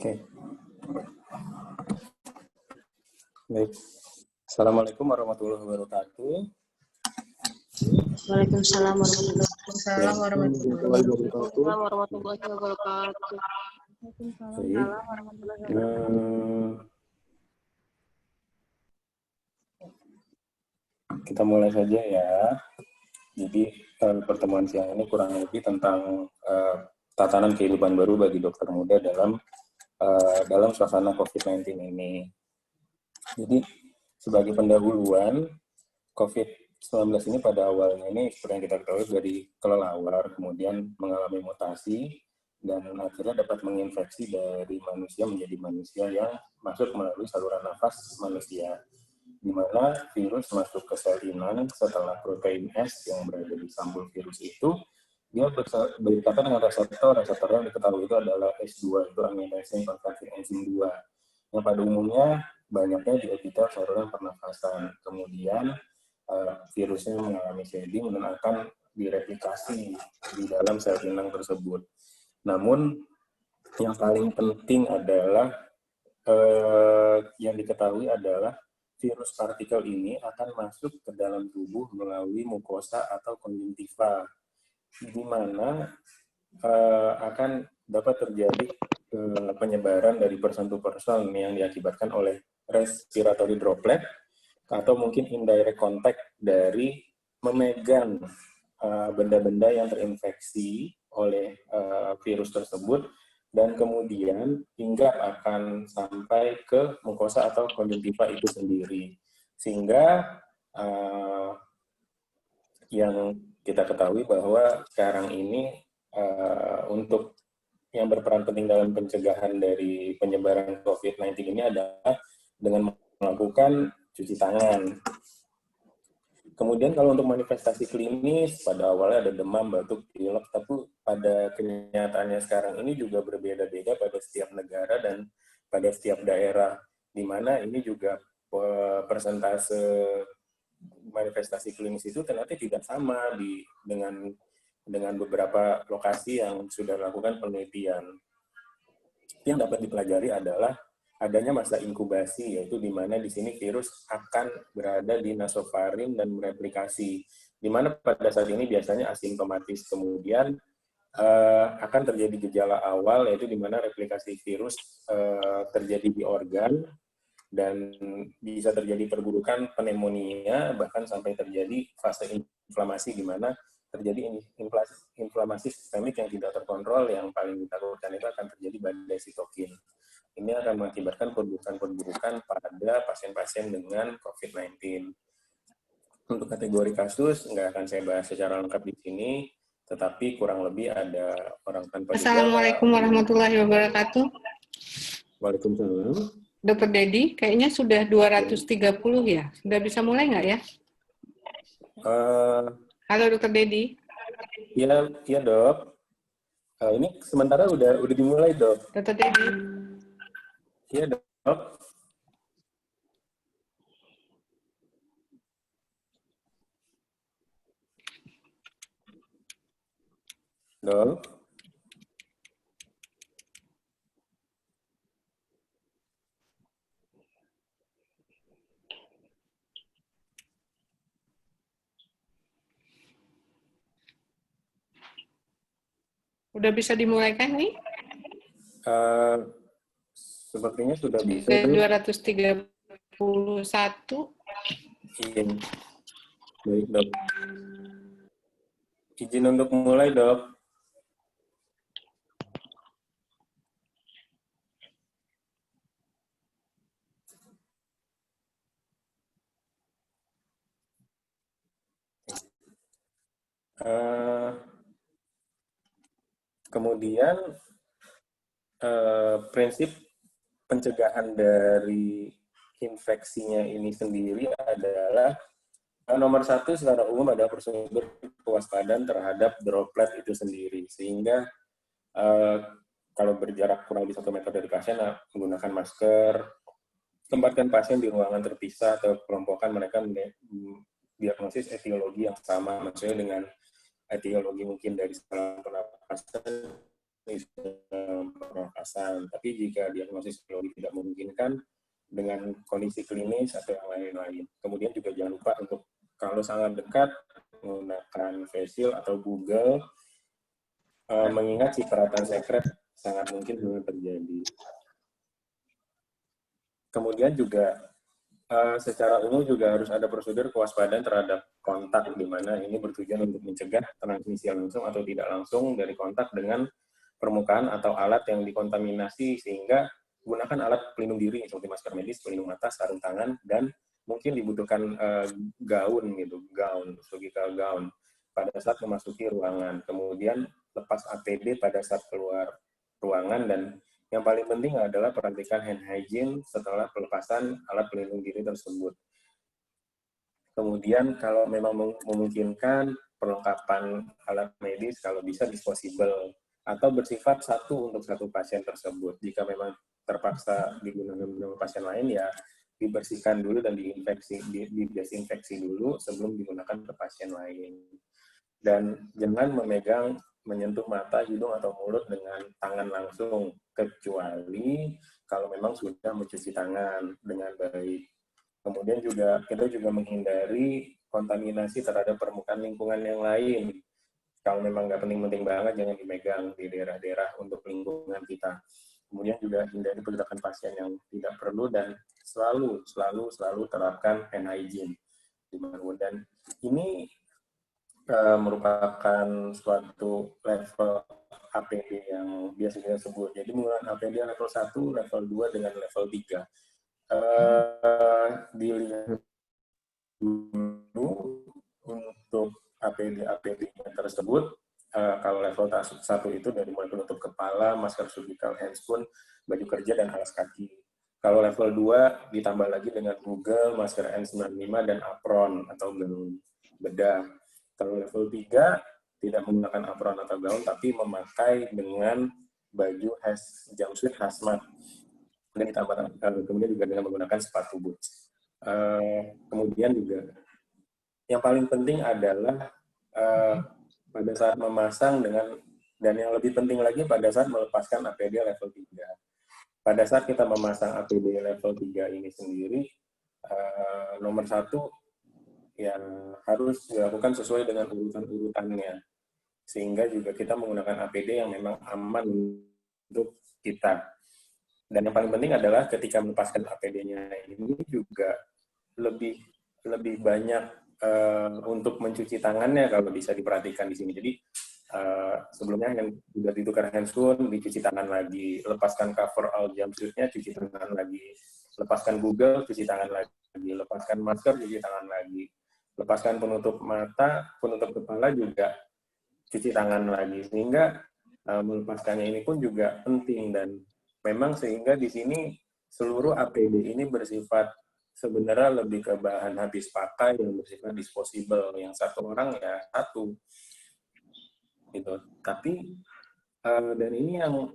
Oke, baik. Assalamualaikum warahmatullahi wabarakatuh. Waalaikumsalam warahmatullahi Waalaikumsalam warahmatullahi wabarakatuh. warahmatullahi wabarakatuh. Baik. Kita mulai saja ya. Jadi pertemuan siang ini kurang lebih tentang tatanan kehidupan baru bagi dokter muda dalam suasana COVID-19 ini. Jadi sebagai pendahuluan, COVID-19 ini pada awalnya ini seperti yang kita ketahui dari kelelawar, kemudian mengalami mutasi, dan akhirnya dapat menginfeksi dari manusia menjadi manusia yang masuk melalui saluran nafas manusia, di mana virus masuk ke sel inang setelah protein S yang berada di sambul virus itu, dia berkaitan dengan reseptor yang diketahui itu adalah S2, itu amino acid converting enzim 2, yang pada umumnya banyaknya di epitel saluran pernafasan. Kemudian virusnya mengalami shedding dan akan direplikasi di dalam sel inang tersebut. Namun yang paling penting adalah yang diketahui adalah virus partikel ini akan masuk ke dalam tubuh melalui mukosa atau konjungtiva, di mana akan dapat terjadi penyebaran dari person to person yang diakibatkan oleh respiratory droplet atau mungkin indirect contact dari memegang benda-benda yang terinfeksi oleh virus tersebut, dan kemudian hingga akan sampai ke mukosa atau konjungtiva itu sendiri. Sehingga yang kita ketahui bahwa sekarang ini untuk yang berperan penting dalam pencegahan dari penyebaran COVID-19 ini adalah dengan melakukan cuci tangan. Kemudian kalau untuk manifestasi klinis, pada awalnya ada demam, batuk, pilek, tapi pada kenyataannya sekarang ini juga berbeda-beda pada setiap negara dan pada setiap daerah, di mana ini juga persentase manifestasi klinis itu ternyata tidak sama dengan beberapa lokasi yang sudah melakukan penelitian. Yang dapat dipelajari adalah adanya masa inkubasi, yaitu di mana di sini virus akan berada di nasofaring dan mereplikasi, di mana pada saat ini biasanya asimptomatis, kemudian akan terjadi gejala awal, yaitu di mana replikasi virus terjadi di organ, dan bisa terjadi perburukan pneumonia, bahkan sampai terjadi fase inflamasi, di mana terjadi inflamasi sistemik yang tidak terkontrol, yang paling ditakutkan itu akan terjadi badai sitokin. Ini akan mengakibatkan perburukan-perburukan pada pasien-pasien dengan COVID-19. Untuk kategori kasus, nggak akan saya bahas secara lengkap di sini, tetapi kurang lebih ada orang tanpa gejala. Assalamualaikum warahmatullahi wabarakatuh. Waalaikumsalam. Dr. Dedi, kayaknya sudah 230 ya? Sudah bisa mulai nggak ya? Halo Dr. Dedi. Iya dok. Ini sementara udah dimulai dok. Dr. Dedi. Iya dok. Dok. Udah bisa dimulaikan nih? Sepertinya sudah bisa. 231. Izin. Baik dok. Izin untuk mulai dok. Kemudian prinsip pencegahan dari infeksinya ini sendiri adalah nomor satu secara umum adalah prosedur kewaspadaan terhadap droplet itu sendiri, sehingga kalau berjarak kurang lebih 1 meter dari pasien, menggunakan masker, tempatkan pasien di ruangan terpisah, atau kelompokan mereka diagnosis etiologi yang sama, maksudnya dengan etiologi mungkin dari saluran pernapasan pernafasan. Tapi jika diagnosis biologi tidak memungkinkan dengan kondisi klinis atau yang lain-lain. Kemudian juga jangan lupa untuk kalau sangat dekat menggunakan face shield atau Google, mengingat cipratan sekret sangat mungkin terjadi. Kemudian juga secara umum juga harus ada prosedur kewaspadaan terhadap kontak, di mana ini bertujuan untuk mencegah transmisi langsung atau tidak langsung dari kontak dengan permukaan atau alat yang dikontaminasi, sehingga gunakan alat pelindung diri seperti masker medis, pelindung mata, sarung tangan, dan mungkin dibutuhkan gaun surgical gown pada saat memasuki ruangan. Kemudian lepas APD pada saat keluar ruangan, dan yang paling penting adalah perhatikan hand hygiene setelah pelepasan alat pelindung diri tersebut. Kemudian kalau memang memungkinkan, perlengkapan alat medis kalau bisa disposable atau bersifat satu untuk satu pasien tersebut. Jika memang terpaksa digunakan beberapa pasien lain, ya dibersihkan dulu dan didesinfeksi dulu sebelum digunakan ke pasien lain. Dan jangan menyentuh mata, hidung, atau mulut dengan tangan langsung, kecuali kalau memang sudah mencuci tangan dengan baik. Kemudian juga kita juga menghindari kontaminasi terhadap permukaan lingkungan yang lain. Kalau memang nggak penting-penting banget, jangan dimegang di daerah-daerah untuk lingkungan kita. Kemudian juga hindari pergerakan pasien yang tidak perlu, dan selalu terapkan hand hygiene. Dan ini merupakan suatu level APD yang biasa kita sebut. Jadi menggunakan APD level 1, level 2, dengan level 3. Dilihat dulu untuk APD tersebut, kalau level 1 itu dari mulai penutup kepala, masker surgical, handscoon, baju kerja, dan alas kaki. Kalau level 2 ditambah lagi dengan Google, masker N95, dan apron atau gaun bedah. Kalau level 3 tidak menggunakan apron atau gaun, tapi memakai dengan baju jumpsuit hazmat. Kemudian juga dengan menggunakan sepatu boots. Kemudian juga yang paling penting adalah pada saat memasang dan yang lebih penting lagi pada saat melepaskan APD level 3. Pada saat kita memasang APD level 3 ini sendiri, nomor 1 yang harus dilakukan sesuai dengan urutan-urutannya, sehingga juga kita menggunakan APD yang memang aman untuk kita. Dan yang paling penting adalah ketika melepaskan APD-nya ini juga lebih banyak untuk mencuci tangannya, kalau bisa diperhatikan di sini. Jadi sebelumnya yang sudah ditukar handscoon, dicuci tangan lagi, lepaskan cover all jumpsuit-nya, cuci tangan lagi, lepaskan Google, cuci tangan lagi, lepaskan masker, cuci tangan lagi, lepaskan penutup mata, penutup kepala juga cuci tangan lagi. Sehingga melepaskannya ini pun juga penting, dan memang sehingga di sini seluruh APD ini bersifat sebenarnya lebih ke bahan habis pakai yang bersifat disposable, yang satu orang ya satu gitu. Tapi dan ini yang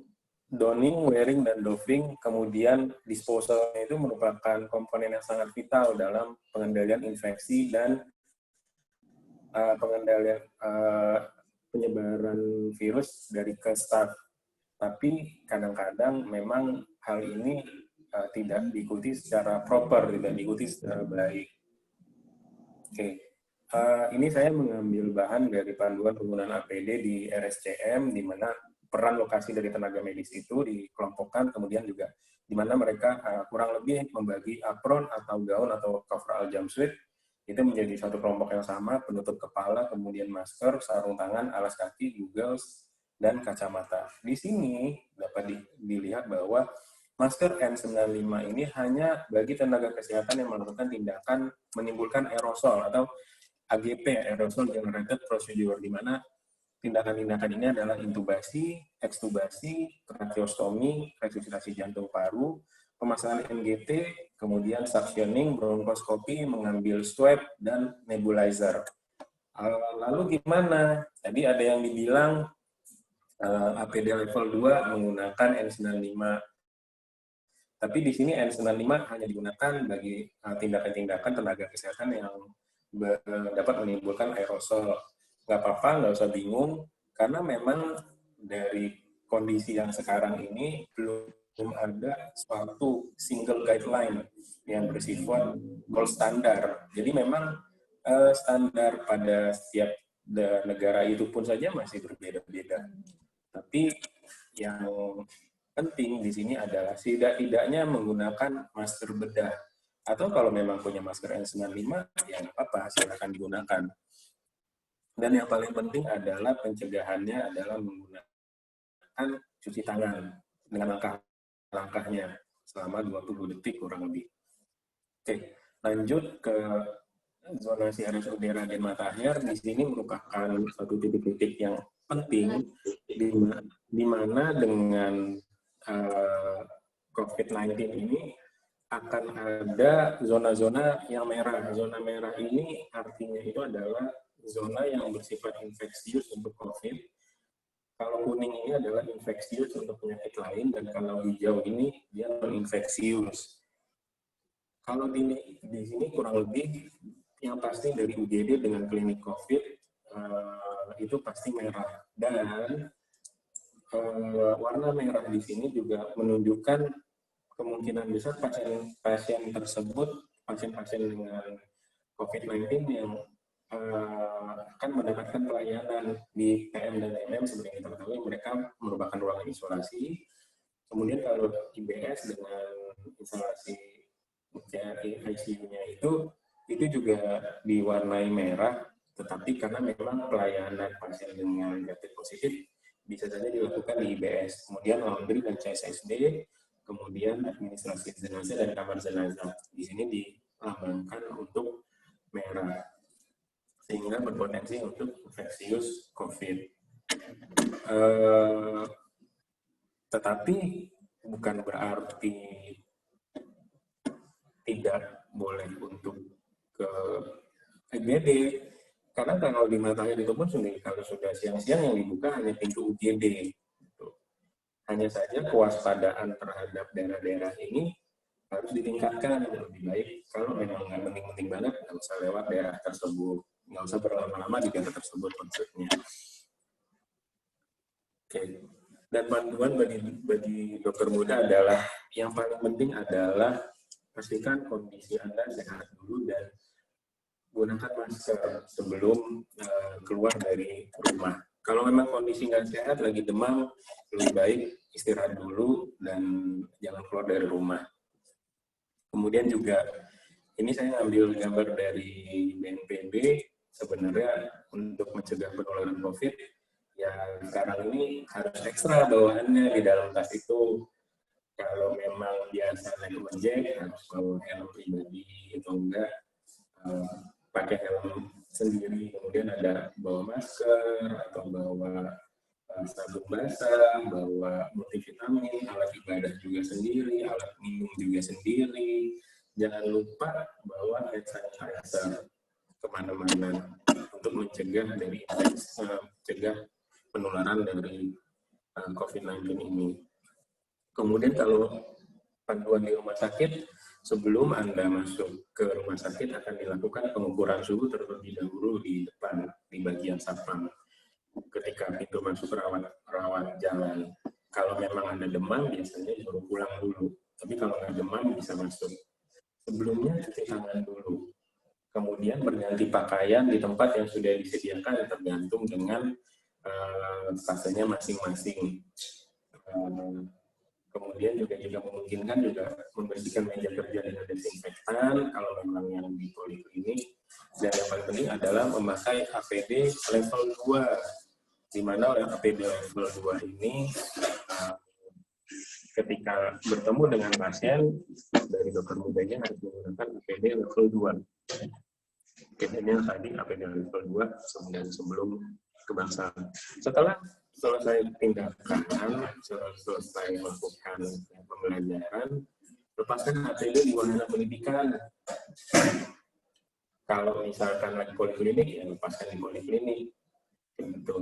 donning, wearing, dan doffing, kemudian disposal itu merupakan komponen yang sangat vital dalam pengendalian infeksi dan pengendalian penyebaran virus dari ke staff. Tapi kadang-kadang memang hal ini tidak diikuti secara proper, tidak diikuti secara baik. Oke. Ini saya mengambil bahan dari panduan penggunaan APD di RSCM, di mana peran lokasi dari tenaga medis itu dikelompokkan, kemudian juga di mana mereka kurang lebih membagi apron atau gaun atau coverall jumpsuit itu menjadi satu kelompok yang sama, penutup kepala, kemudian masker, sarung tangan, alas kaki, goggles, dan kacamata. Di sini dapat dilihat bahwa masker N95 ini hanya bagi tenaga kesehatan yang melakukan tindakan menimbulkan aerosol atau AGP, aerosol generated procedure, di mana tindakan-tindakan ini adalah intubasi, ekstubasi, tracheostomi, resusitasi jantung paru, pemasangan NGT, kemudian suctioning, bronkoskopi, mengambil swab, dan nebulizer. Lalu gimana? Tadi ada yang dibilang APD level 2 menggunakan N95. Tapi di sini N95 hanya digunakan bagi tindakan-tindakan tenaga kesehatan yang dapat menimbulkan aerosol. Nggak apa-apa, nggak usah bingung, karena memang dari kondisi yang sekarang ini belum ada suatu single guideline yang bersifat gold standar. Jadi memang standar pada setiap negara itu pun saja masih berbeda-beda. Tapi yang penting di sini adalah tidak-tidaknya menggunakan masker bedah. Atau kalau memang punya masker N95, ya nggak apa-apa, silakan digunakan. Dan yang paling penting adalah pencegahannya adalah menggunakan cuci tangan dengan langkah-langkahnya selama 20 detik kurang lebih. Oke, lanjut ke zonasi RSUD Raden Matahir. Di sini merupakan satu titik-titik yang penting di mana dengan COVID-19 ini akan ada zona-zona yang merah. Zona merah ini artinya itu adalah zona yang bersifat infeksius untuk COVID. Kalau kuning ini adalah infeksius untuk penyakit lain, dan kalau hijau ini dia non-infeksius. Kalau di sini kurang lebih yang pasti dari UGD dengan klinik COVID itu pasti merah. Dan warna merah di sini juga menunjukkan kemungkinan besar pasien tersebut, pasien-pasien dengan COVID-19 yang akan mendapatkan pelayanan di PM dan MM. Seperti kita ketahui, mereka merupakan ruangan isolasi. Kemudian kalau IBS dengan instalasi ICU-nya itu juga diwarnai merah, tetapi karena memang pelayanan pasien dengan rapid positif bisa saja dilakukan di IBS. Kemudian laundry dan CSSD, kemudian administrasi jenazah dan kamar jenazah. Di sini dilambangkan untuk merah, sehingga berpotensi untuk infeksius COVID. Tetapi bukan berarti tidak boleh untuk ke IGD, karena kalau di Matahir itu pun kalau sudah siang-siang yang dibuka hanya pintu UGD. Hanya saja kewaspadaan terhadap daerah-daerah ini harus ditingkatkan. Lebih baik kalau memang nggak penting-penting banget, nggak usah lewat daerah tersebut, nggak usah berlama-lama di daerah tersebut maksudnya. Oke. Dan panduan bagi dokter muda adalah, yang paling penting adalah pastikan kondisi Anda sehat dulu dan gunakan masker sebelum keluar dari rumah. Kalau memang kondisi nggak sehat, lagi demam, lebih baik istirahat dulu dan jangan keluar dari rumah. Kemudian juga, ini saya ambil gambar dari BNPB, sebenarnya untuk mencegah penularan COVID, ya sekarang ini harus ekstra bawaannya di dalam tas itu. Kalau memang biasa naik ojek, harus bawa helm pribadi atau enggak, pakai helm sendiri. Kemudian ada bawa masker atau bawa sabun basah, bawa multivitamin, alat ibadah juga sendiri, alat minum juga sendiri. Jangan lupa bawa hand sanitizer kemana-mana untuk mencegah dari mencegah penularan dari COVID-19 ini. Kemudian kalau panduan di rumah sakit, sebelum Anda masuk ke rumah sakit akan dilakukan pengukuran suhu terlebih dahulu di depan, di bagian satpam. Ketika pintu masuk rawat jalan. Kalau memang Anda demam, biasanya disuruh pulang dulu. Tapi kalau nggak demam, bisa masuk. Sebelumnya cuci tangan dulu. Kemudian berganti pakaian di tempat yang sudah disediakan, tergantung dengan fasenya masing-masing. Kemudian juga memungkinkan juga membersihkan meja kerja dengan desinfektan kalau memang yang di poliklinik. Dan yang paling penting adalah memakai APD level 2, di mana APD level 2 ini ketika bertemu dengan pasien, dari dokter mudanya harus menggunakan APD level 2. Kayaknya tadi APD level 2 dan sebelum kebangsaan. Setelah selesai tindakan, selesai melakukan pembelajaran, lepaskan APD di wahana pendidikan. Kalau misalkan lagi poliklinik, ya lepaskan di poliklinik. Gitu.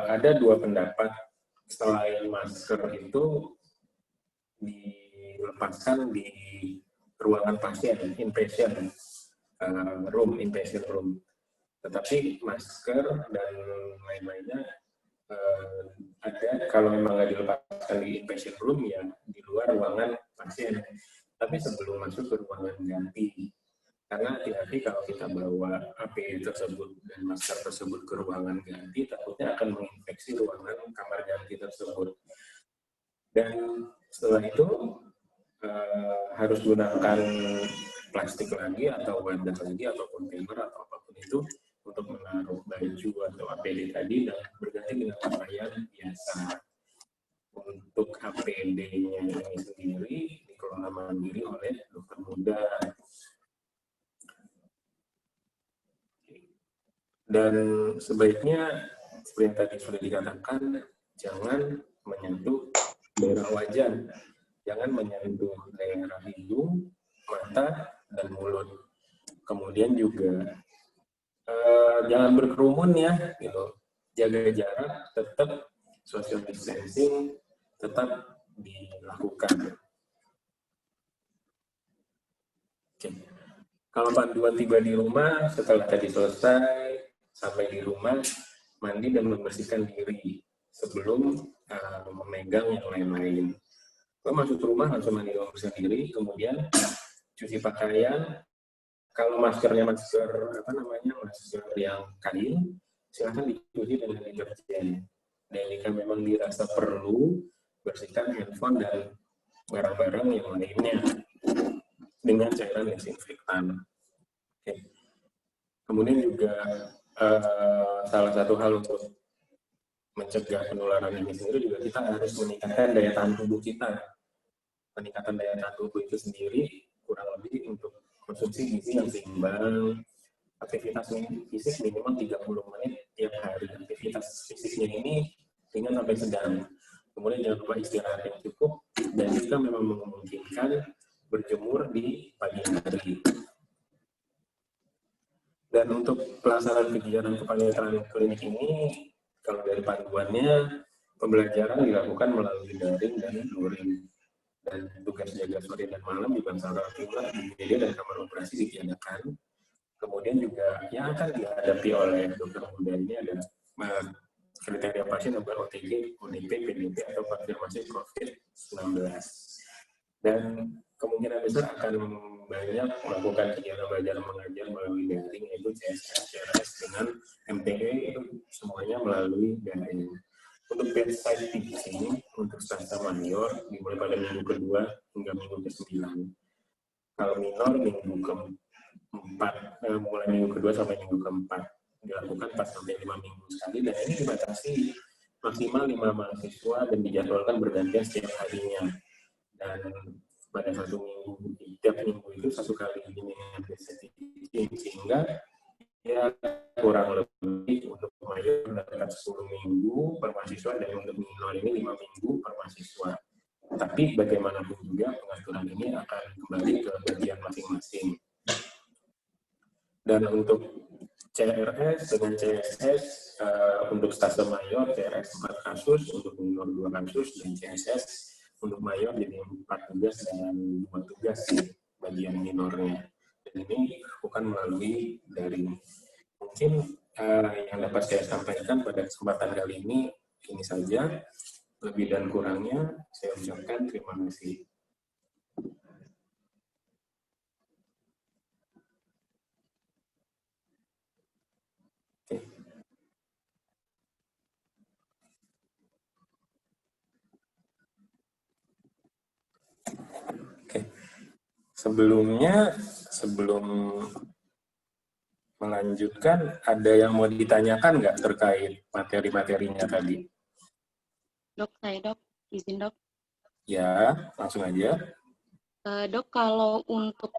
Ada dua pendapat, selain masker itu dilepaskan di ruangan pasien, inpatient room. Tetapi masker dan lain-lainnya ada kalau memang nggak dilepaskan di inpatient room ya di luar ruangan pasien. Tapi sebelum masuk ke ruangan ganti, karena hati-hati kalau kita bawa APD tersebut dan masker tersebut ke ruangan ganti, takutnya akan menginfeksi ruangan kamar ganti tersebut. Dan setelah itu harus gunakan plastik lagi atau wadah lagi atau kontainer atau apapun itu untuk menaruh baju atau APD tadi dan berganti dengan pakaian biasa. Untuk APD-nya ini sendiri dikelola mandiri oleh dokter muda. Dan sebaiknya seperti yang tadi sudah dikatakan, jangan menyentuh daerah wajah, jangan menyentuh daerah hidung, mata, dan mulut. Kemudian juga jangan berkerumun ya, gitu. Jaga jarak, tetap social distancing, tetap dilakukan. Oke. Kalau panduan tiba di rumah, setelah tadi selesai, sampai di rumah, mandi dan membersihkan diri sebelum memegang yang lain-lain. Kalau masuk rumah langsung mandi dan membersihkan diri, kemudian cuci pakaian. Kalau maskernya masker yang kain, silahkan dicuci dengan deterjen. Dan jika memang dirasa perlu, bersihkan handphone dan barang-barang yang lainnya dengan cairan desinfektan. Oke. Kemudian juga salah satu hal untuk mencegah penularan ini sendiri juga kita harus meningkatkan daya tahan tubuh kita. Peningkatan daya tahan tubuh itu sendiri kurang lebih untuk konsumsi gizi yang seimbang, aktivitas fisik minimal 30 menit tiap hari. Aktivitas fisiknya ini ringan sampai sedang. Kemudian jangan lupa istirahat yang cukup dan jika memang memungkinkan berjemur di pagi hari. Dan untuk pelaksanaan kegiatan kepanitiaan klinik ini, kalau dari panduannya, pembelajaran dilakukan melalui daring dan luring. Dan tugas jaga sore dan malam di Bansara Villa, di media dan kamar operasi ditiadakan. Kemudian juga yang akan dihadapi oleh dokter muda ini ada kriteria pasien nomor OTG, ODP, PDP, atau konfirmasi COVID-19. Dan kemungkinan besar akan banyak melakukan kegiatan belajar mengajar melalui daring, yaitu CSS, CRS dengan MTE, itu semuanya melalui daring. Untuk bedside teaching, untuk stasa mayor, dimulai pada minggu kedua hingga minggu ke-9. Kalau minor, minggu ke-4, mulai minggu kedua sampai minggu ke-4. Dilakukan 4-5 minggu sekali, dan ini dibatasi maksimal 5 mahasiswa dan dijadwalkan bergantian setiap harinya. Dan pada satu minggu, tiap minggu itu satu kali ini dengan bedside teaching, sehingga ya kurang lebih untuk mayor mendapatkan 10 minggu per mahasiswa dan untuk minor ini 5 minggu per mahasiswa. Tapi bagaimanapun juga pengaturan ini akan kembali ke bagian masing-masing. Dan untuk CRS dengan CSS untuk stase mayor CRS 4 kasus, untuk minor 2 kasus, dan CSS untuk mayor jadi 4 tugas dan 2 tugas di bagian minornya. Dan ini bukan melalui daring. Mungkin yang dapat saya sampaikan pada kesempatan kali ini saja. Lebih dan kurangnya saya ucapkan terima kasih. Oke. Sebelum melanjutkan, ada yang mau ditanyakan nggak terkait materi-materinya tadi? Dok, izin dok. Ya, langsung aja. Dok, kalau untuk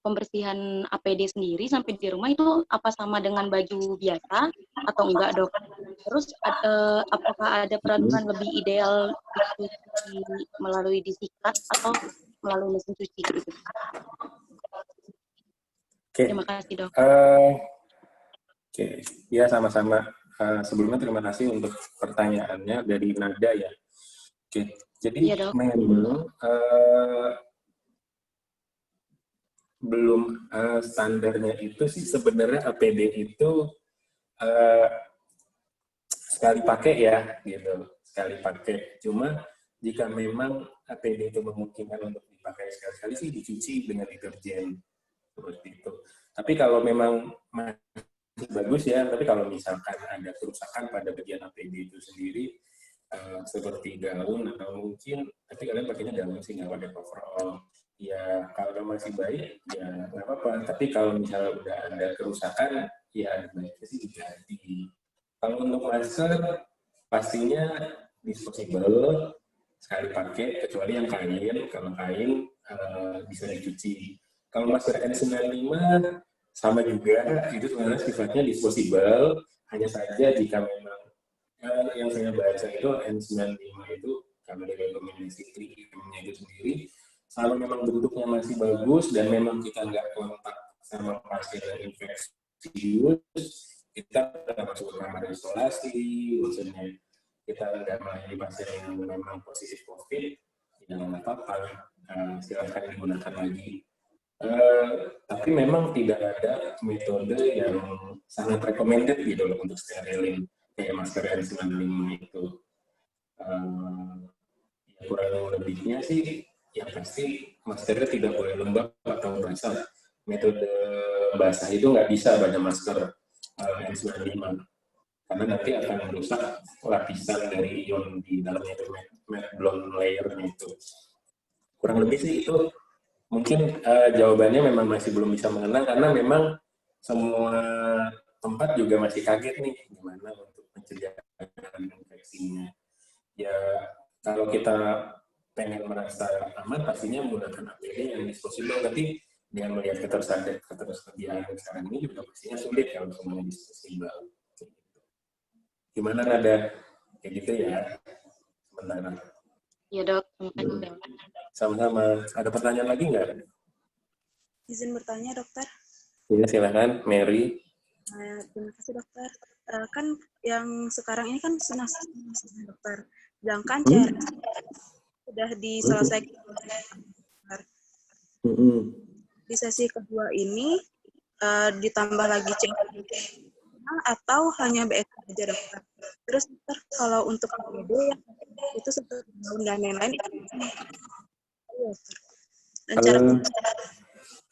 pembersihan APD sendiri sampai di rumah itu apa sama dengan baju biasa atau enggak dok? Terus apakah ada peraturan lebih ideal dicuci melalui disikat atau melalui mesin cuci gitu? Terima kasih dok. Oke, ya sama-sama. Sebelumnya terima kasih untuk pertanyaannya dari Nada ya. Oke, jadi Ya, memang belum standarnya itu sih sebenarnya APD itu sekali pakai ya, gitu, sekali pakai. Cuma jika memang APD itu memungkinkan untuk dipakai sekali-sekali sih dicuci dengan deterjen seperti itu. Tapi kalau memang masih bagus ya, tapi kalau misalkan ada kerusakan pada bagian APD itu sendiri, seperti gaun atau mungkin, tapi kalian pakainya gaun sih, nggak pakai coverall. Ya kalau masih baik ya nggak apa-apa. Tapi kalau misalnya udah ada kerusakan, ya baiknya sih diganti. Kalau untuk masker pastinya disposable sekali pakai, kecuali yang kain. Kalau kain bisa dicuci. Kalau masker N95 sama juga, itu sebenarnya sifatnya disposable, hanya saja jika memang yang saya baca itu N95 itu karena dari rekomendasi 3M-nya itu sendiri, kalau memang bentuknya masih bagus dan memang kita nggak kontak sama pasien yang infeksius, kita nggak masuk ke kamar isolasi, maksudnya kita nggak melayani pasien yang memang positif COVID, ya nggak apa-apa, silahkan digunakan lagi. Tapi memang tidak ada metode yang sangat recommended gitu loh untuk sterilin kayak masker N95 itu. Ya kurang lebihnya sih yang pasti maskernya tidak boleh lembab atau basah. Metode basah itu nggak bisa pada masker N95 karena nanti akan merusak lapisan dari ion di dalamnya itu, matte blonde layer-nya itu. Kurang lebih sih itu mungkin jawabannya memang masih belum bisa mengenal karena memang semua tempat juga masih kaget nih gimana untuk pencegahan infeksinya. Ya kalau kita pengen merasa aman pastinya menggunakan APD yang disposable, tapi dengan melihat ketersediaan sekarang ini juga pastinya sulit kalau semuanya disposable. Gimana Nada? Kayak gitu ya. Sementara. Ya dok, terima kasih dok. Sama-sama. Ada pertanyaan lagi nggak? Izin bertanya dokter. Ya silakan, Mary. Terima kasih dokter. Kan yang sekarang ini kan senasib dokter. Sedangkan CRS sudah diselesaikan. Di sesi kedua ini ditambah lagi CRS atau hanya BST saja dokter. Terus dokter kalau untuk APD yang itu seperti daun dan lain-lain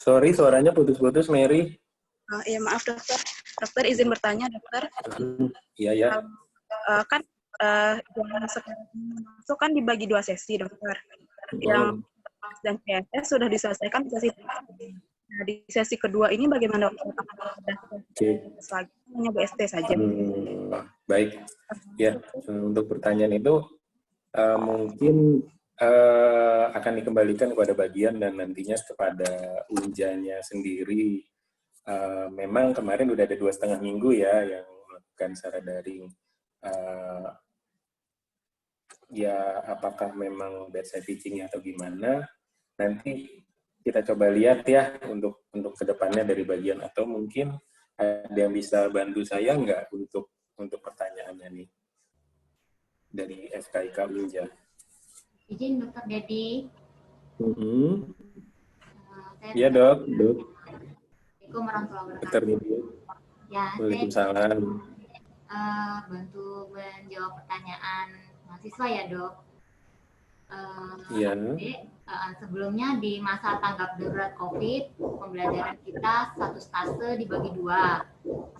sorry suaranya putus-putus Mary. Ya maaf dokter. Dokter izin bertanya dokter. Iya ya. Kan yang sekarang masuk kan dibagi 2 sesi dokter. Yang dan CSS sudah diselesaikan di sesi. Nah, di sesi kedua ini bagaimana dokter? Lagi hanya BST saja. Baik. Ya, untuk pertanyaan itu mungkin akan dikembalikan kepada bagian dan nantinya kepada unjanya sendiri. Memang kemarin udah ada 2,5 minggu ya yang melakukan secara daring. Ya apakah memang bedside teaching atau gimana? Nanti kita coba lihat ya untuk kedepannya dari bagian, atau mungkin ada yang bisa bantu saya nggak untuk pertanyaannya nih dari FKIK Unja. Izin Dokter Dedi. Iya dok. Assalamualaikum warahmatullahi wabarakatuh. Ya, Waalaikumsalam. Bantu menjawab pertanyaan mahasiswa ya dok. Iya. Sebelumnya di masa tanggap darurat COVID, pembelajaran kita 1 stase dibagi 2,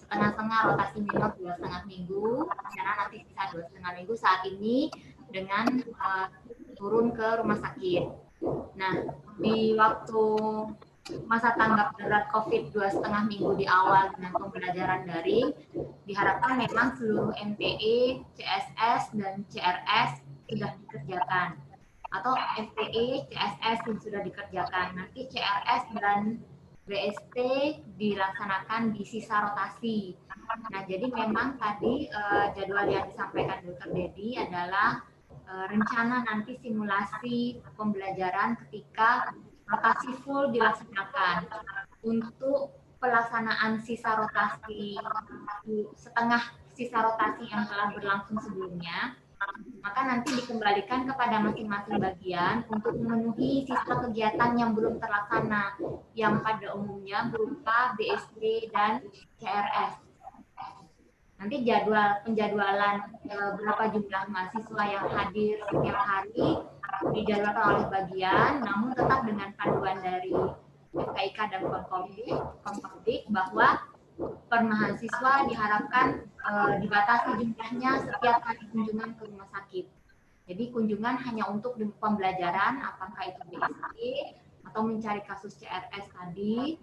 setengah-setengah rotasi minor 2,5 minggu, karena nanti sisa 2,5 minggu saat ini dengan turun ke rumah sakit. Nah, di waktu masa tanggap darurat COVID 2,5 minggu di awal dengan pembelajaran daring, diharapkan memang seluruh MTE, CSS, dan CRS sudah dikerjakan. Atau MTE, CSS yang sudah dikerjakan. Nanti CRS dan BST dilaksanakan di sisa rotasi. Nah, jadi memang tadi jadwal yang disampaikan Dr. Dedi adalah rencana nanti simulasi pembelajaran ketika rotasi full dilaksanakan. Untuk pelaksanaan sisa rotasi, setengah sisa rotasi yang telah berlangsung sebelumnya, maka nanti dikembalikan kepada masing-masing bagian untuk memenuhi sisa kegiatan yang belum terlaksana, yang pada umumnya berupa BSD dan CRS. Nanti penjadwalan berapa jumlah mahasiswa yang hadir setiap hari dijadwalkan oleh bagian, namun tetap dengan panduan dari FKIK dan Kompodik bahwa per mahasiswa diharapkan dibatasi jumlahnya setiap kali kunjungan ke rumah sakit. Jadi kunjungan hanya untuk pembelajaran, apakah itu BSD atau mencari kasus CRS tadi,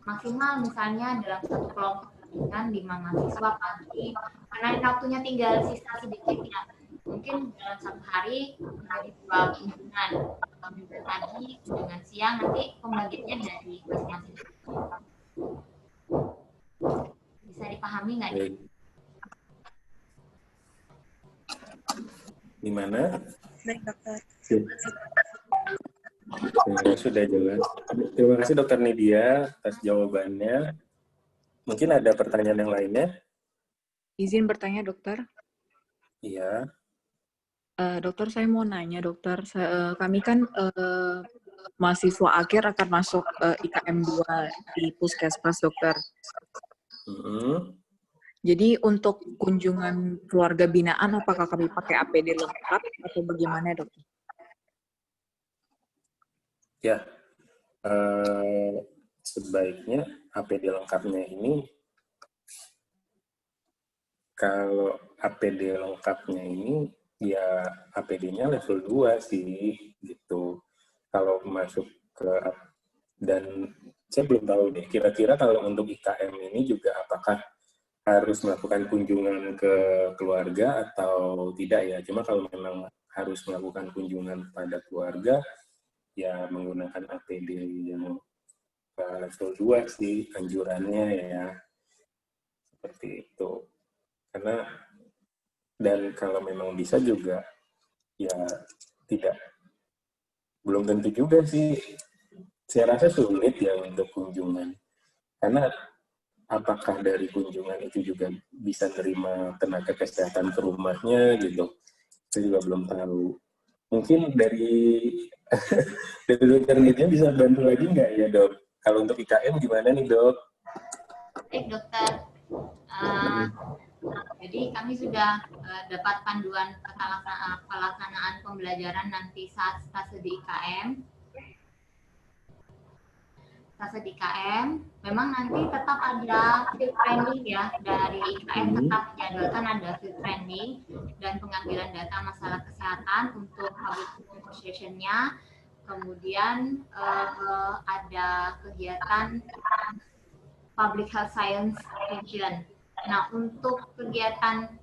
maksimal misalnya dalam satu kelompok dengan 5 mahasiswa pagi, karena waktunya tinggal sisa sedikit ya. Mungkin dalam satu hari menjadi 2 kunjungan, kunjungan pagi, kunjungan siang, nanti pembagiannya dari masing-masing. Bisa dipahami nggak? Di mana? Baik, dokter. Sudah jelas. Terima kasih Dokter Nidia atas jawabannya. Mungkin ada pertanyaan yang lainnya? Izin bertanya, dokter. Iya. Dokter, saya mau nanya, dokter. Kami kan mahasiswa akhir akan masuk IKM 2 di Puskesmas, dokter. Jadi untuk kunjungan keluarga binaan, apakah kami pakai APD lengkap atau bagaimana, dokter? Ya, sebaiknya APD lengkapnya ini, kalau APD lengkapnya ini, ya APD-nya level 2 sih, gitu. Kalau masuk ke, dan saya belum tahu deh, kira-kira kalau untuk IKM ini juga apakah harus melakukan kunjungan ke keluarga atau tidak ya. Cuma kalau memang harus melakukan kunjungan pada keluarga, ya menggunakan APD yang level 2 sih anjurannya ya. Seperti itu. Karena, dan kalau memang bisa juga, ya belum tentu juga sih. Saya rasa sulit ya untuk kunjungan. Karena apakah dari kunjungan itu juga bisa terima tenaga kesehatan ke rumahnya gitu. Saya juga belum tahu. Mungkin dari dokter Nidia bisa bantu lagi nggak ya dok? Kalau untuk IKM gimana nih dok? Baik dokter. Jadi kami sudah dapat panduan pelaksanaan pembelajaran nanti saat stase di IKM. Stase di IKM, memang nanti tetap ada field training ya, dari IKM tetap menjadwalkan ada field training dan pengambilan data masalah kesehatan untuk public conversation-nya. Kemudian ada kegiatan public health science region. Nah, untuk kegiatan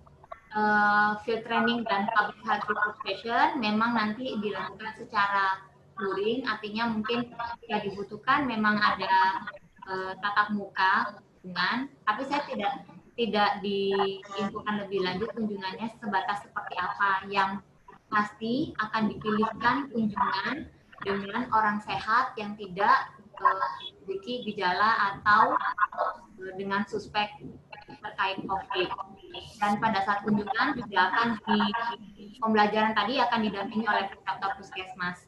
field training dan public health conversation memang nanti dilakukan secara luring, artinya mungkin jika dibutuhkan memang ada tatap muka kunjungan, tapi saya tidak diinfokan lebih lanjut kunjungannya sebatas seperti apa. Yang pasti akan dipilihkan kunjungan dengan orang sehat yang tidak memiliki gejala atau dengan suspek terkait COVID. Dan pada saat kunjungan juga akan pembelajaran tadi akan didampingi oleh Puskesmas Puskesmas.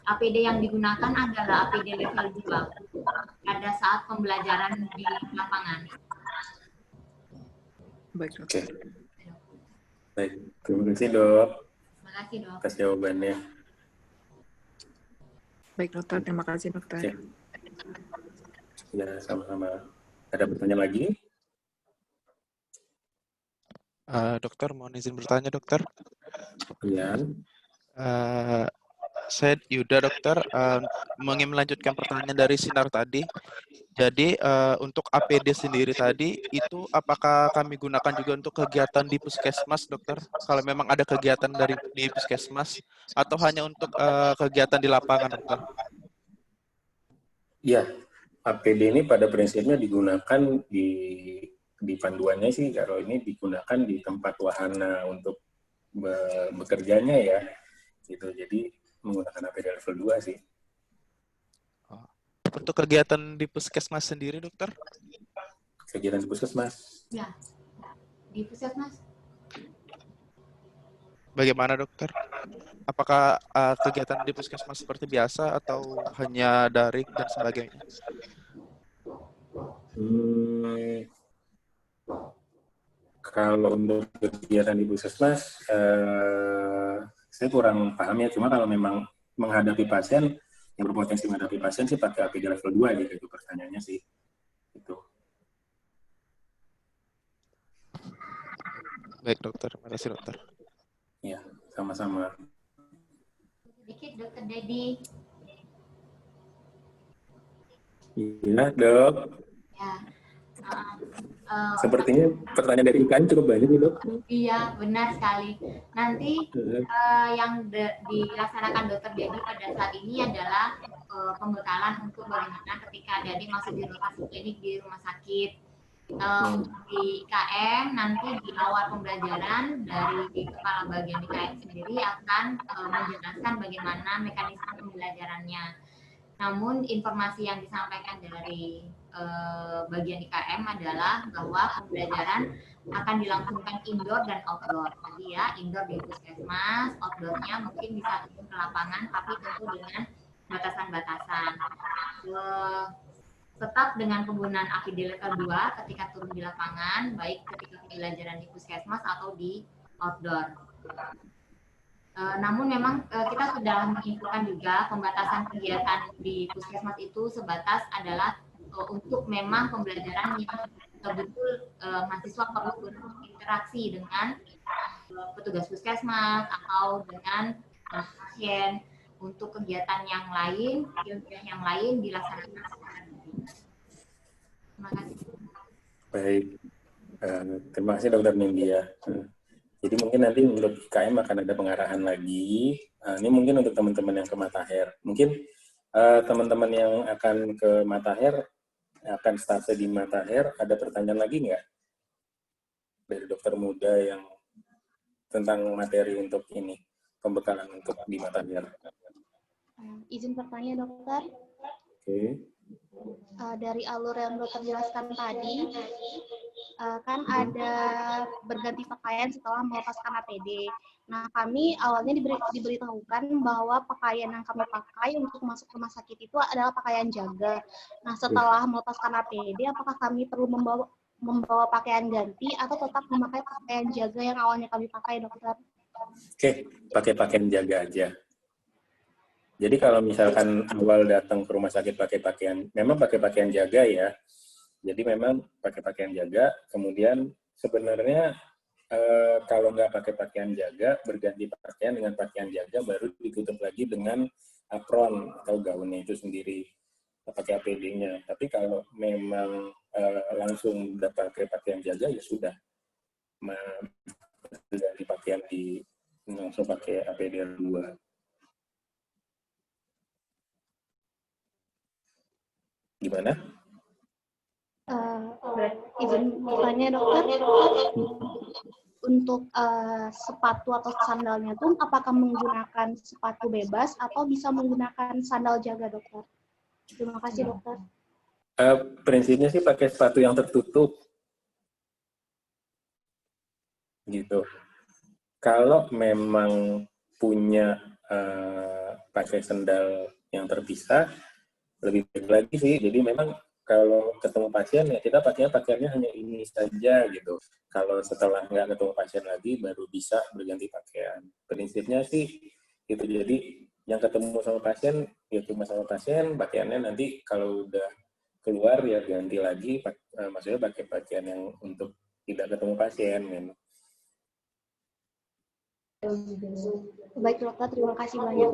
APD yang digunakan adalah APD level 2 pada saat pembelajaran di lapangan. Baik, dok. Oke. Baik, terima kasih dok. Terima kasih dok. Atas jawabannya. Baik, dokter. Terima kasih, dokter. Oke. Ya, sama-sama. Ada pertanyaan lagi? Dokter, mohon izin bertanya, dokter. Ya. Saya Yuda, dokter, ingin melanjutkan pertanyaan dari Sinar tadi. Jadi, untuk APD sendiri tadi, itu apakah kami gunakan juga untuk kegiatan di Puskesmas, dokter? Kalau memang ada kegiatan di Puskesmas, atau hanya untuk kegiatan di lapangan, dokter? Ya, APD ini pada prinsipnya digunakan di panduannya sih, kalau ini digunakan di tempat wahana untuk bekerjanya ya. Gitu. Jadi menggunakan APD level 2 sih. Untuk kegiatan di Puskesmas sendiri, dokter? Kegiatan di Puskesmas? Ya, di Puskesmas. Bagaimana, dokter? Apakah kegiatan di Puskesmas seperti biasa atau hanya daring dan sebagainya? Kalau untuk kegiatan di Puskesmas, saya kurang paham ya. Cuma kalau memang menghadapi pasien, yang berpotensi menghadapi pasien sih pakai APD level 2 gitu, itu pertanyaannya sih. Itu. Baik dokter, terima kasih dokter. Ya, sama-sama. Sedikit dokter Dedi. Iya, dok. Ya. Sepertinya pertanyaan dari IKM cukup banyak nih, dok. Iya, benar sekali. Nanti yang dilaksanakan dokter Dedi pada saat ini adalah pembekalan untuk bagaimana ketika Dedi masuk di lokasi klinik di rumah sakit. Di IKM nanti di awal pembelajaran dari kepala bagian IKM sendiri akan menjelaskan bagaimana mekanisme pembelajarannya. Namun informasi yang disampaikan dari bagian IKM adalah bahwa pembelajaran akan dilangsungkan indoor dan outdoor. Jadi ya, indoor di puskesmas, outdoornya mungkin bisa turun ke lapangan, tapi tentu dengan batasan-batasan. Tetap dengan penggunaan APD level 2 ketika turun di lapangan, baik ketika pembelajaran di puskesmas atau di outdoor. Namun memang kita sudah menginfokan juga pembatasan kegiatan di puskesmas itu sebatas adalah untuk memang pembelajaran yang betul mahasiswa perlu berinteraksi dengan petugas puskesmas atau dengan pasien. Untuk kegiatan yang lain dilaksanakan secara daring. Terima kasih. Baik, terima kasih Dokter Nindya. Jadi mungkin nanti untuk IKM akan ada pengarahan lagi. Ini mungkin untuk teman-teman yang ke Matahir. Mungkin teman-teman yang akan ke Matahir, akan stase di Matahir, ada pertanyaan lagi nggak? Dari dokter muda yang tentang materi untuk ini, pembekalan untuk di Matahir. Izin bertanya dokter. Oke. Dari alur yang dokter jelaskan tadi, kan ada berganti pakaian setelah melepaskan APD. Nah, kami awalnya diberitahukan bahwa pakaian yang kami pakai untuk masuk rumah sakit itu adalah pakaian jaga. Nah, setelah melepaskan APD, apakah kami perlu membawa pakaian ganti atau tetap memakai pakaian jaga yang awalnya kami pakai, dokter? Oke, pakai pakaian jaga aja. Jadi kalau misalkan awal datang ke rumah sakit pakai pakaian, memang pakai pakaian jaga ya. Jadi memang pakai pakaian jaga, kemudian sebenarnya kalau nggak pakai pakaian jaga, berganti pakaian dengan pakaian jaga, baru ditutup lagi dengan apron atau gaunnya itu sendiri, pakai APD-nya. Tapi kalau memang langsung udah pakai pakaian jaga, ya sudah. Ganti pakaian langsung pakai APD 2. Gimana? Izin bertanya dokter, untuk sepatu atau sandalnya tuh apakah menggunakan sepatu bebas atau bisa menggunakan sandal jaga, dokter? Terima kasih dokter. Prinsipnya sih pakai sepatu yang tertutup, gitu. Kalau memang punya pakai sandal yang terpisah, lebih baik lagi sih. Jadi memang kalau ketemu pasien ya kita pakaiannya hanya ini saja gitu. Kalau setelah nggak ketemu pasien lagi baru bisa berganti pakaian. Prinsipnya sih itu. Jadi yang ketemu sama pasien ya cuma sama pasien, pakaiannya nanti kalau udah keluar ya ganti lagi, maksudnya pakai pakaian yang untuk tidak ketemu pasien gitu. Baik dokter, terima kasih banyak.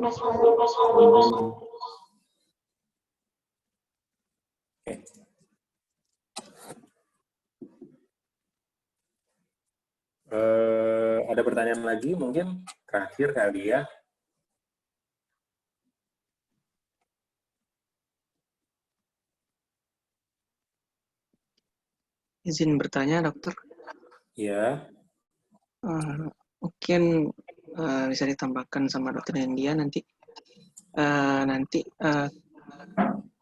Ada pertanyaan lagi mungkin terakhir kali ya. Izin bertanya dokter. Ya. Mungkin bisa ditambahkan sama dokter India nanti.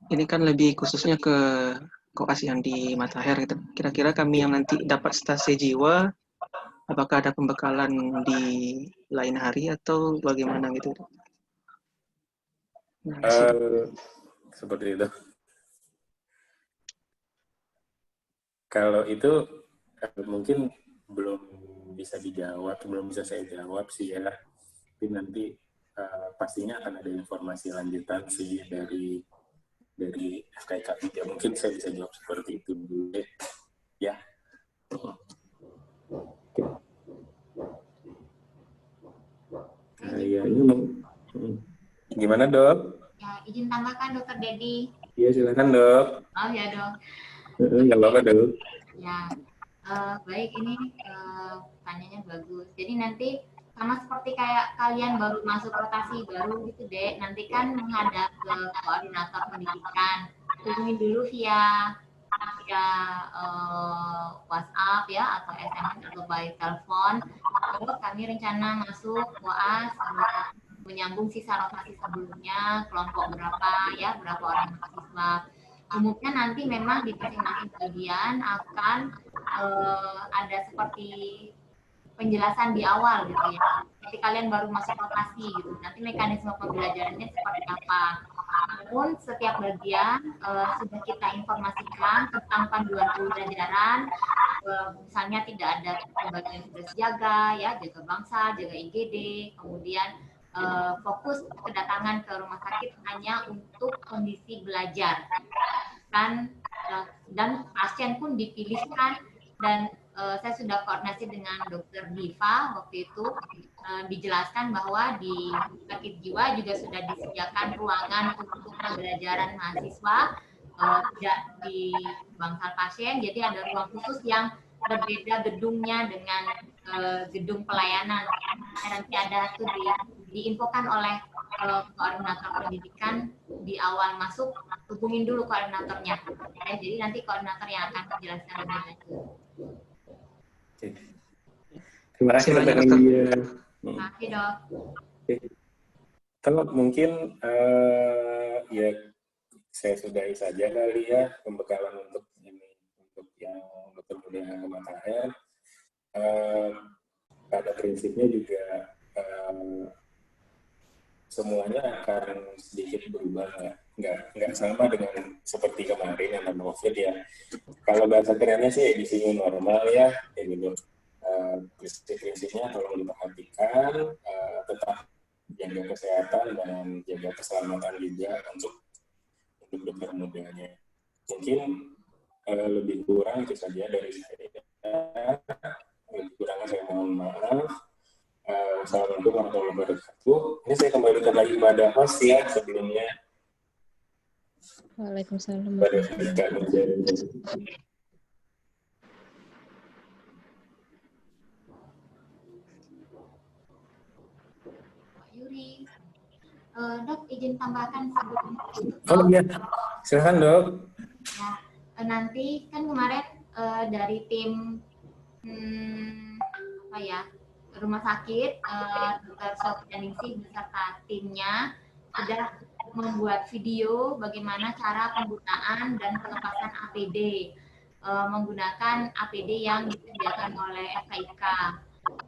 Ini kan lebih khususnya ke koas yang di Matahir gitu. Kira-kira kami yang nanti dapat stase jiwa, apakah ada pembekalan di lain hari atau bagaimana gitu? Seperti itu. Kalau itu mungkin belum bisa dijawab, belum bisa saya jawab sih ya. Tapi nanti pastinya akan ada informasi lanjutan sih dari FKIK. Ya, mungkin saya bisa jawab seperti itu dulu deh. Ya. Gimana dok? Ya, izin tambahkan Dokter Dedi. Iya silakan dok. Oh ya dok. Nggak apa-apa dok. Ya, baik ini tanyanya bagus. Jadi nanti sama seperti kayak kalian baru masuk rotasi baru gitu deh, nanti kan menghadap ke koordinator pendidikan, hubungi dulu via WhatsApp ya atau SMS atau by telepon. Lalu kami rencana masuk UAS menyambung sisa rotasi sebelumnya, kelompok berapa ya, berapa orang mahasiswa. Umumnya nanti memang di masing-masing bagian akan ada seperti penjelasan di awal gitu ya. Jadi kalian baru masuk rotasi gitu. Nanti mekanisme pembelajarannya seperti apa. Namun setiap bagian sudah kita informasikan tentang panduan pembelajaran. Misalnya tidak ada bagian tugas jaga, ya, jaga bangsa, jaga IGD, kemudian fokus kedatangan ke rumah sakit hanya untuk kondisi belajar. Dan pasien pun dipilihkan dan saya sudah koordinasi dengan Dokter Diva waktu itu dijelaskan bahwa di sakit jiwa juga sudah disediakan ruangan untuk pembelajaran mahasiswa tidak di bangsal pasien, jadi ada ruang khusus yang berbeda gedungnya dengan gedung pelayanan. Nanti ada itu diinfokan oleh koordinator pendidikan di awal masuk, hubungin dulu koordinatornya. Jadi nanti koordinator yang akan menjelaskan lebih lanjut. Terima kasih banyak, Dokter. Terima kasih dok. Kalau mungkin ya saya sudahi saja kali ya pembekalan untuk ini, untuk yang Dokter Mulia Matahir. Pada prinsipnya juga semuanya akan sedikit berubah, nggak sama dengan seperti kemarin yang ada COVID ya. Kalau bahasa kerennya sih edisi new normal ya, kayak gitu. Prinsip-prinsipnya tolong diperhatikan, tetap jaga kesehatan dan jaga keselamatan juga untuk dokter mudanya. Mungkin lebih kurang itu saja dari saya. Lebih kurangnya saya mohon maaf. Wassalamualaikum warahmatullahi wabarakatuh. Ini saya kembalikan lagi pada host ya sebelumnya. Waalaikumsalam. Yuri, dok izin tambahkan sebelum Oh iya, silakan dok. Ya, nanti kan kemarin dari tim apa ya, rumah sakit, Dr. Sofianingsih beserta timnya sudah membuat video bagaimana cara penggunaan dan pelepasan APD menggunakan APD yang disediakan oleh FKIK.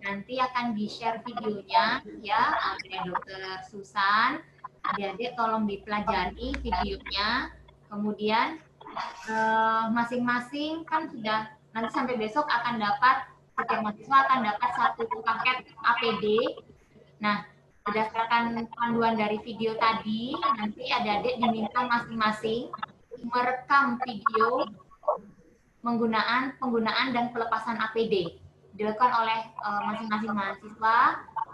Nanti akan di-share videonya ya oleh Dr. Susan. Adik-adik tolong dipelajari videonya. Kemudian masing-masing kan sudah nanti sampai besok akan dapat, setiap mahasiswa akan dapat satu paket APD. Nah, berdasarkan panduan dari video tadi, nanti adik-adik diminta masing-masing merekam video penggunaan dan pelepasan APD. Dilakukan oleh masing-masing mahasiswa,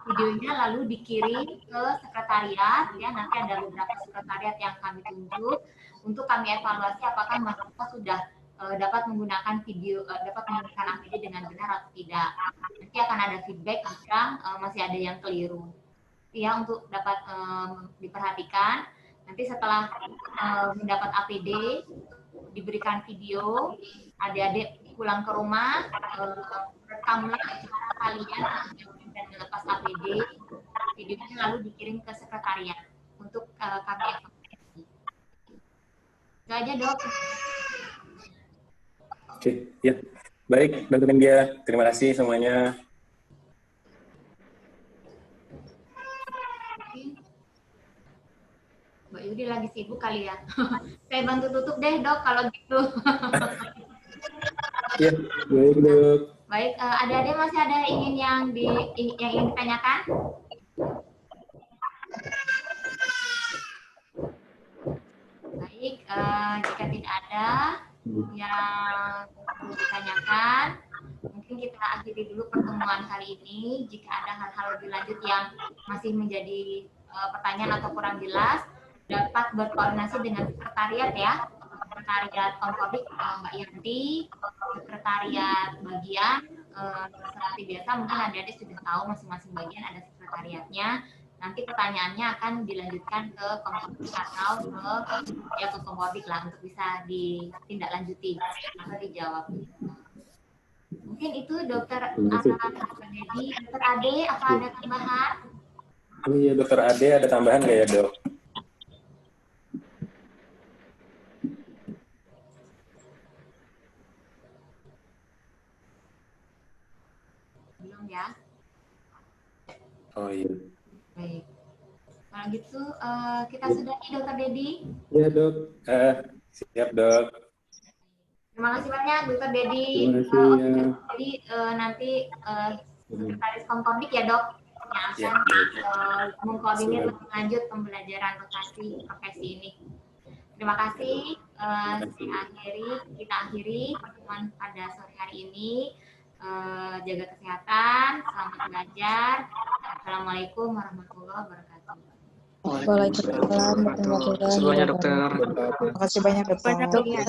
videonya lalu dikirim ke sekretariat, ya nanti ada beberapa sekretariat yang kami tunjuk untuk kami evaluasi apakah mahasiswa sudah dapat menggunakan dapat menggunakan APD dengan benar atau tidak. Nanti akan ada feedback jika masih ada yang keliru. Ya, untuk dapat diperhatikan. Nanti setelah mendapat APD, diberikan video, adik-adik pulang ke rumah, rekamlah cara kalian dan melepas APD, videonya lalu dikirim ke sekretariat untuk kami evaluasi. Itu aja dok. Oke, ya. Baik, Dr. India. Terima kasih semuanya. Mbak Yudi lagi sibuk kali ya. Saya bantu tutup deh dok kalau gitu. Ya, baik dok. Baik, adik-adik masih ada yang ingin ditanyakan? Baik, jika tidak ada yang perlu ditanyakan, mungkin kita akhiri dulu pertemuan kali ini. Jika ada hal-hal lebih lanjut yang masih menjadi pertanyaan atau kurang jelas, dapat berkoordinasi dengan sekretariat ya. Sekretariat Kompodik Mbak Yanti, sekretariat bagian, seperti biasa mungkin adik-adik sudah tahu masing-masing bagian ada sekretariatnya. Nanti pertanyaannya akan dilanjutkan ke Kompodik atau ke Kompodik lah untuk bisa ditindaklanjuti atau dijawab. Mungkin itu Dokter Dedi. Dokter Ade, apa ada tambahan? Oh iya, Dokter Ade ada tambahan nggak ya, Dok? Belum ya? Oh iya. Baik. Kalau gitu kita sudahi Dokter Dedi. Iya, Dok. Siap, Dok. Terima kasih banyak Dokter Dedi. Terima kasih ya. Jadi nanti Sekretaris Kompodik ya Dok yang akan mengkoordinir lebih lanjut pembelajaran rotasi profesi ini. Terima kasih. Kita akhiri pertemuan pada sore hari ini. Jaga kesehatan, selamat belajar. Assalamualaikum warahmatullahi wabarakatuh. Waalaikumsalam warahmatullahi wabarakatuh. Terima kasih banyak, Dokter. Terima kasih banyak, Dokter.